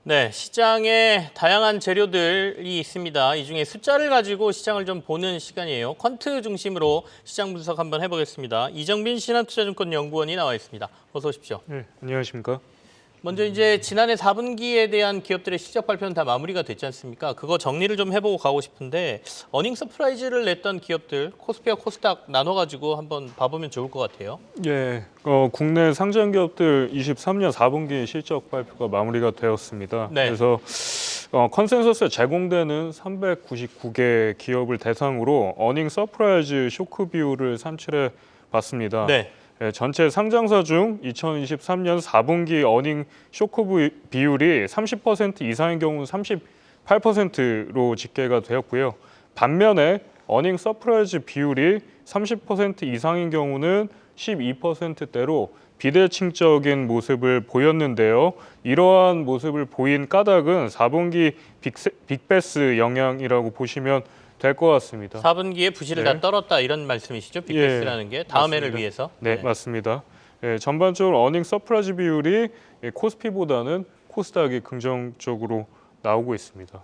네, 시장에 다양한 재료들이 있습니다. 이 중에 숫자를 가지고 시장을 좀 보는 시간이에요. 퀀트 중심으로 시장 분석 한번 해보겠습니다. 이정빈 신한투자증권 연구원이 나와 있습니다. 어서 오십시오. 네, 안녕하십니까? 먼저 이제 지난해 4분기에 대한 기업들의 실적 발표는 다 마무리가 됐지 않습니까? 그거 정리를 좀 해보고 가고 싶은데 어닝 서프라이즈를 냈던 기업들 코스피와 코스닥 나눠가지고 한번 봐보면 좋을 것 같아요. 예, 국내 상장 기업들 23년 4분기 실적 발표가 마무리가 되었습니다. 네. 그래서 컨센서스에 제공되는 399개 기업을 대상으로 어닝 서프라이즈 쇼크 비율을 산출해 봤습니다. 네. 예, 전체 상장사 중 2023년 4분기 어닝 쇼크 비율이 30% 이상인 경우는 38%로 집계가 되었고요. 반면에 어닝 서프라이즈 비율이 30% 이상인 경우는 12%대로 비대칭적인 모습을 보였는데요. 이러한 모습을 보인 까닭은 4분기 빅베스 영향이라고 보시면 될 것 같습니다. 4분기에 부실을 네. 다 떨었다 이런 말씀이시죠? 빅베스라는 게 다음 해를 맞습니다. 위해서. 네, 맞습니다. 예, 전반적으로 어닝 서프라이즈 비율이 코스피보다는 코스닥이 긍정적으로 나오고 있습니다.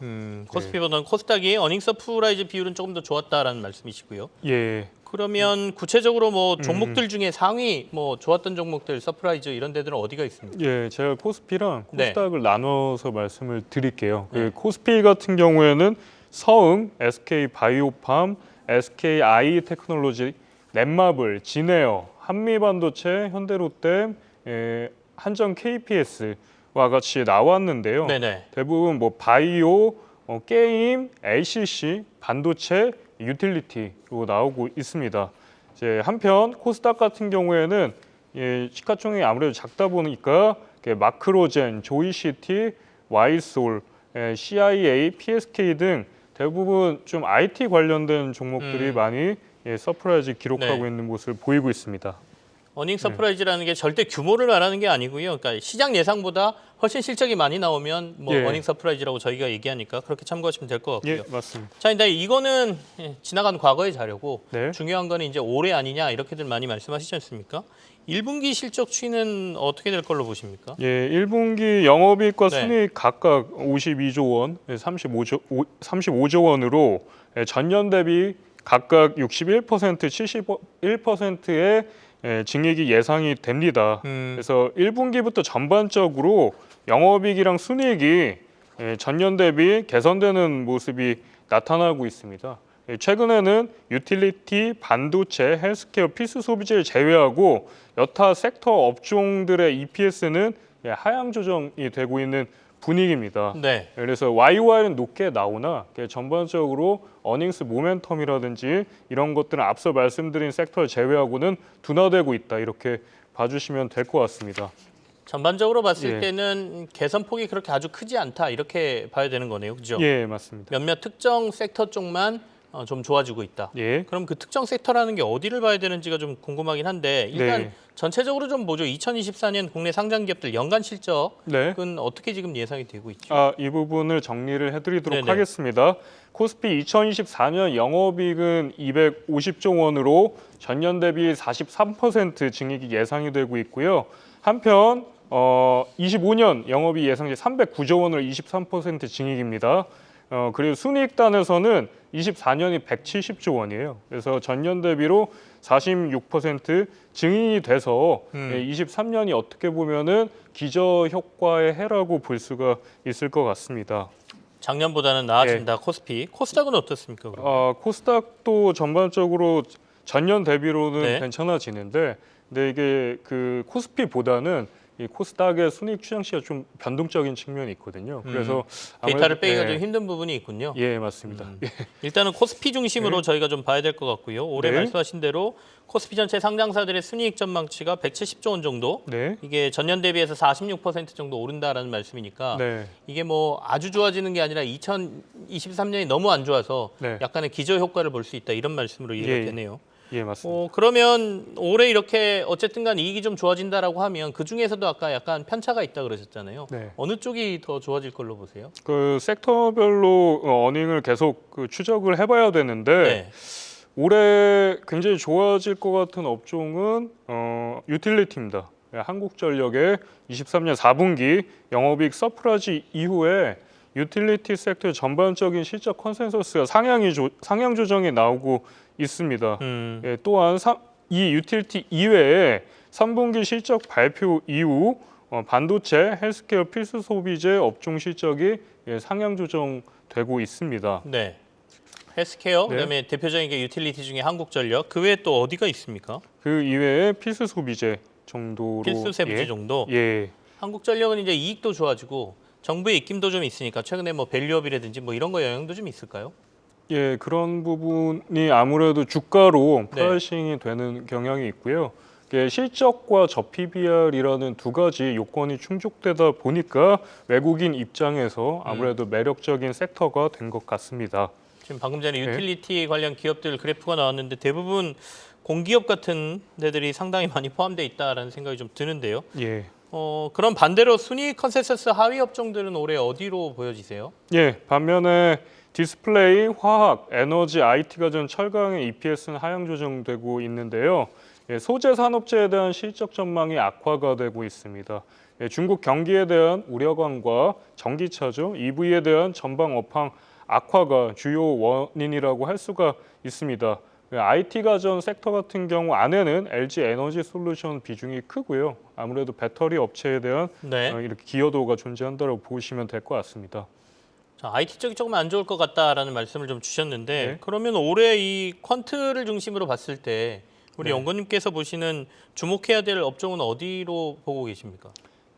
코스피보다는 코스닥이 어닝 서프라이즈 비율은 조금 더 좋았다라는 말씀이시고요. 예, 그러면 구체적으로 뭐 종목들 중에 상위 뭐 좋았던 종목들 서프라이즈 이런 데들은 어디가 있습니까? 예, 제가 코스피랑 네. 코스닥을 나눠서 말씀을 드릴게요. 네. 그 코스피 같은 경우에는 서흥, SK 바이오팜, SK 아이 테크놀로지, 넷마블, 진에어, 한미반도체, 현대로템, 한전 KPS와 같이 나왔는데요. 네네. 대부분 뭐 바이오, 게임, LCC, 반도체, 유틸리티로 나오고 있습니다. 이제 한편 코스닥 같은 경우에는 시가총액이 아무래도 작다 보니까 마크로젠, 조이시티, 와이솔, CIA, PSK 등 대부분 좀 IT 관련된 종목들이 많이 서프라이즈 기록하고 네. 있는 모습을 보이고 있습니다. 어닝 서프라이즈라는 게 절대 규모를 말하는 게 아니고요. 그러니까 시장 예상보다 훨씬 실적이 많이 나오면 뭐 예. 어닝 서프라이즈라고 저희가 얘기하니까 그렇게 참고하시면 될 것 같고요. 예, 맞습니다. 자, 근데 이거는 지나간 과거의 자료고 네. 중요한 거는 이제 올해 아니냐 이렇게들 많이 말씀하시지 않습니까? 1분기 실적 추이는 어떻게 될 걸로 보십니까? 예, 1분기 영업이익과 네. 순이익 각각 52조 원, 35조 원으로 전년 대비 각각 61%, 71%의 증액이 예상이 됩니다. 그래서 1분기부터 전반적으로 영업이익이랑 순이익이 전년 대비 개선되는 모습이 나타나고 있습니다. 최근에는 유틸리티, 반도체, 헬스케어, 필수 소비재를 제외하고 여타 섹터 업종들의 EPS는 하향 조정이 되고 있는 분위기입니다. 네. 그래서 YOY는 높게 나오나 전반적으로 어닝스 모멘텀이라든지 이런 것들은 앞서 말씀드린 섹터를 제외하고는 둔화되고 있다 이렇게 봐주시면 될 것 같습니다. 전반적으로 봤을 예. 때는 개선폭이 그렇게 아주 크지 않다 이렇게 봐야 되는 거네요. 그죠? 예, 맞습니다. 몇몇 특정 섹터 쪽만 좀 좋아지고 있다. 예. 그럼 그 특정 섹터라는 게 어디를 봐야 되는지가 좀 궁금하긴 한데 일단 네. 전체적으로 좀 보죠. 2024년 국내 상장 기업들 연간 실적은 네. 어떻게 지금 예상이 되고 있죠? 이 부분을 정리를 해드리도록 네네. 하겠습니다. 코스피 2024년 영업이익은 250조 원으로 전년 대비 43% 증액이 예상이 되고 있고요. 한편 25년 영업이익 예상치 309조 원으로 23% 증액입니다. 그리고 순이익단에서는 24년이 170조 원이에요. 그래서 전년 대비로 46% 증인이 돼서 23년이 어떻게 보면은 기저 효과의 해라고 볼 수가 있을 것 같습니다. 작년보다는 나아진다. 코스피. 코스닥은 어떻습니까? 그럼? 코스닥도 전반적으로 전년 대비로는 네. 괜찮아지는데, 근데 이게 그 코스피보다는 이 코스닥의 순이익 추정치가 좀 변동적인 측면이 있거든요. 그래서 데이터를 아무래도- 빼기가 예, 좀 힘든 부분이 있군요. 예, 맞습니다. 일단은 코스피 중심으로 저희가 좀 봐야 될 것 같고요. 올해 네. 말씀하신 대로 코스피 전체 상장사들의 순이익 전망치가 170조 원 정도. 네. 이게 전년 대비해서 46% 정도 오른다라는 말씀이니까 네. 이게 뭐 아주 좋아지는 게 아니라 2023년이 너무 안 좋아서 네. 약간의 기저 효과를 볼 수 있다 이런 말씀으로 이해가 예. 되네요. 예, 맞습니다. 그러면 올해 이렇게 어쨌든 간 이익이 좀 좋아진다라고 하면 그 중에서도 아까 약간 편차가 있다 그러셨잖아요. 네. 어느 쪽이 더 좋아질 걸로 보세요? 그 섹터별로 어닝을 계속 추적을 해봐야 되는데 네. 올해 굉장히 좋아질 것 같은 업종은 유틸리티입니다. 한국전력의 23년 4분기 영업이익 서프라이즈 이후에 유틸리티 섹터의 전반적인 실적 컨센서스가 상향 조정이 나오고 있습니다. 또한 이 유틸리티 이외에 3분기 실적 발표 이후 반도체, 헬스케어 필수 소비재 업종 실적이 상향 조정되고 있습니다. 네. 헬스케어, 네. 그다음에 대표적인 게 유틸리티 중에 한국전력, 그 외에 또 어디가 있습니까? 그 이외에 필수 소비재 정도로 필수 세부지 정도. 예. 한국전력은 이제 이익도 좋아지고 정부의 입김도 좀 있으니까 최근에 뭐 밸류업이라든지 뭐 이런 거 영향도 좀 있을까요? 예, 그런 부분이 아무래도 주가로 네. 프라이싱이 되는 경향이 있고요. 실적과 저 PBR이라는 두 가지 요건이 충족되다 보니까 외국인 입장에서 아무래도 매력적인 섹터가 된 것 같습니다. 지금 방금 전에 유틸리티 관련 기업들 그래프가 나왔는데 대부분 공기업 같은 데들이 상당히 많이 포함되어 있다라는 생각이 좀 드는데요. 예. 그럼 반대로 순위 컨센서스 하위 업종들은 올해 어디로 보여지세요? 예, 반면에 디스플레이, 화학, 에너지, IT가 전 철강의 EPS는 하향 조정되고 있는데요. 소재 산업재에 대한 실적 전망이 악화가 되고 있습니다. 중국 경기에 대한 우려감과 전기차죠, EV에 대한 전방 업황 악화가 주요 원인이라고 할 수가 있습니다. IT 가전 섹터 같은 경우 안에는 LG 에너지 솔루션 비중이 크고요. 아무래도 배터리 업체에 대한 네. 이렇게 기여도가 존재한다고 보시면 될 것 같습니다. 자, IT 쪽이 조금 안 좋을 것 같다라는 말씀을 좀 주셨는데 네. 그러면 올해 이 퀀트를 중심으로 봤을 때 우리 네. 연구님께서 보시는 주목해야 될 업종은 어디로 보고 계십니까?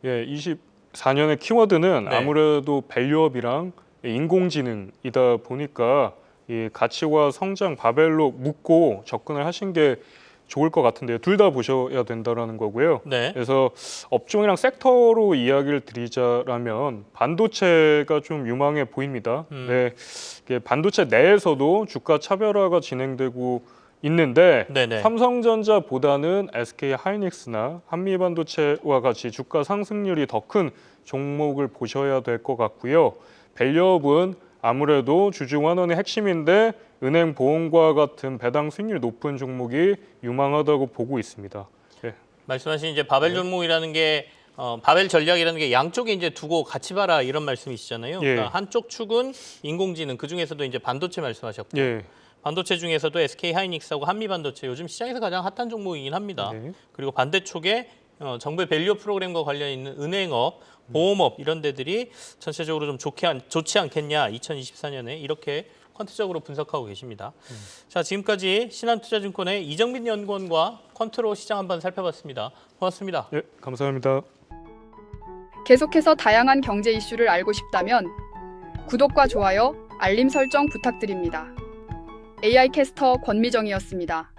예, 24년의 키워드는 네. 아무래도 밸류업이랑 인공지능이다 보니까 이 가치와 성장 바벨로 묶고 접근을 하신 게 좋을 것 같은데요. 둘 다 보셔야 된다라는 거고요. 네. 그래서 업종이랑 섹터로 이야기를 드리자라면 반도체가 좀 유망해 보입니다. 네, 이게 반도체 내에서도 주가 차별화가 진행되고 있는데 네네. 삼성전자보다는 SK 하이닉스나 한미반도체와 같이 주가 상승률이 더 큰 종목을 보셔야 될 것 같고요. 밸류업은 아무래도 주주환원의 핵심인데 은행 보험과 같은 배당 수익률이 높은 종목이 유망하다고 보고 있습니다. 네. 말씀하신 이제 바벨 종목이라는 게 바벨 전략이라는 게 양쪽에 이제 두고 같이 봐라 이런 말씀이시잖아요. 예. 그러니까 한쪽 축은 인공지능, 그 중에서도 이제 반도체 말씀하셨고 예. 반도체 중에서도 SK 하이닉스하고 한미반도체 요즘 시장에서 가장 핫한 종목이긴 합니다. 네. 그리고 반대쪽에 정부의 밸류 프로그램과 관련 있는 은행업, 보험업 이런 데들이 전체적으로 좀 좋지 않겠냐 2024년에 이렇게 퀀트적으로 분석하고 계십니다. 자, 지금까지 신한투자증권의 이정민 연구원과 퀀트로 시장 한번 살펴봤습니다. 고맙습니다. 예, 감사합니다. 계속해서 다양한 경제 이슈를 알고 싶다면 구독과 좋아요, 알림 설정 부탁드립니다. AI 캐스터 권미정이었습니다.